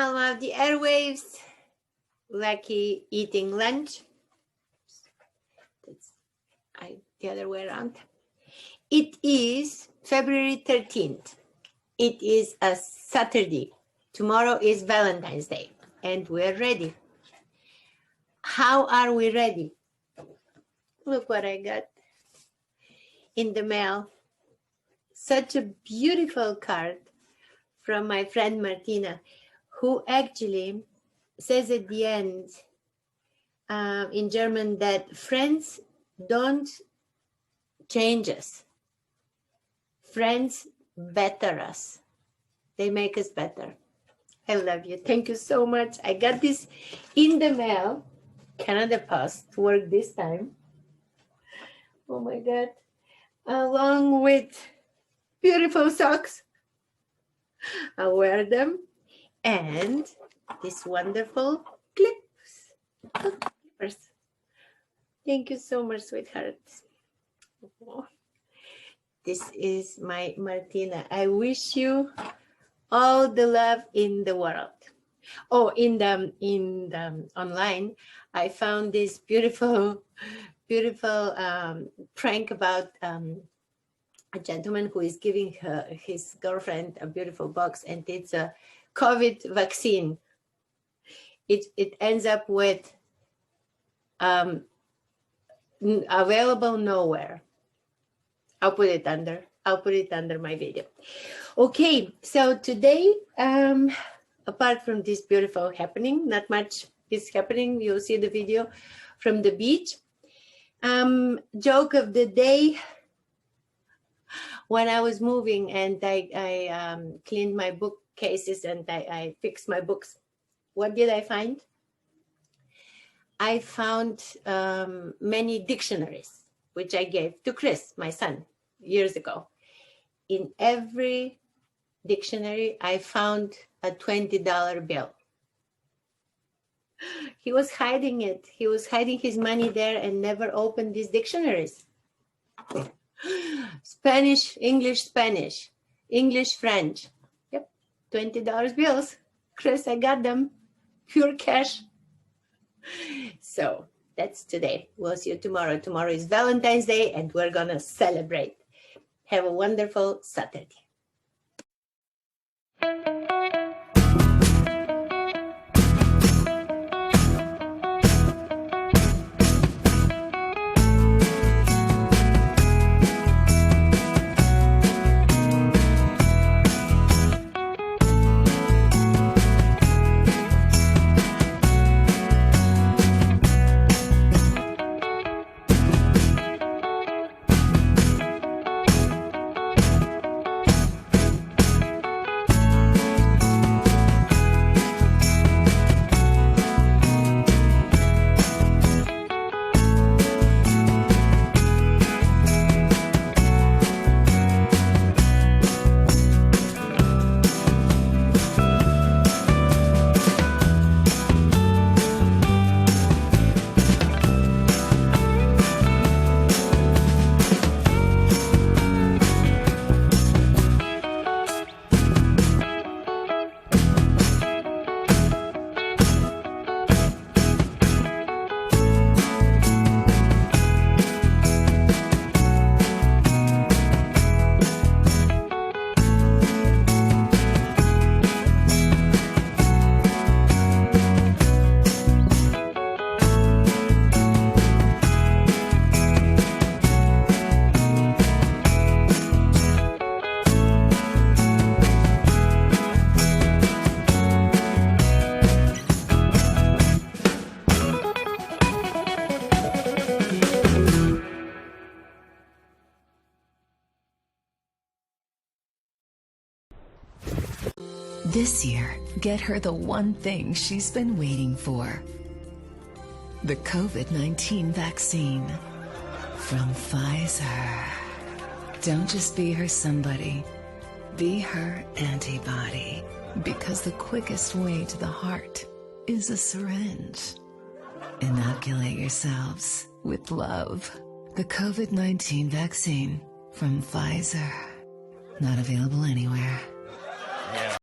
Alma of the Airwaves, Lucky eating lunch. That's the other way around. It is February 13th. It is a Saturday. Tomorrow is Valentine's Day, and we're ready. How are we ready? Look what I got in the mail. Such a beautiful card from my friend Martina, who actually says at the end in German that friends don't change us. Friends better us. They make us better. I love you. Thank you so much. I got this in the mail. Canada Post worked this time. Oh my God. Along with beautiful socks. I'll wear them. And these wonderful clippers. Thank you so much, sweetheart. This is my Martina. I wish you all the love in the world. Oh, in the online, I found this beautiful prank about a gentleman who is giving his girlfriend a beautiful box, and it's a COVID vaccine. It ends up with available nowhere. I'll put it under my video. Okay, so today, apart from this beautiful happening, not much is happening. You'll see the video from the beach. Joke of the day. When I was moving and I cleaned my bookcases and I fixed my books, what did I find? I found many dictionaries, which I gave to Chris, my son, years ago. In every dictionary, I found a $20 bill. He was hiding it. He was hiding his money there and never opened these dictionaries. Spanish, English, French. Yep, $20 bills. Chris, I got them. Pure cash. So that's today. We'll see you tomorrow. Tomorrow is Valentine's Day and we're going to celebrate. Have a wonderful Saturday. This year, get her the one thing she's been waiting for. The COVID-19 vaccine from Pfizer. Don't just be her somebody, be her antibody. Because the quickest way to the heart is a syringe. Inoculate yourselves with love. The COVID-19 vaccine from Pfizer. Not available anywhere.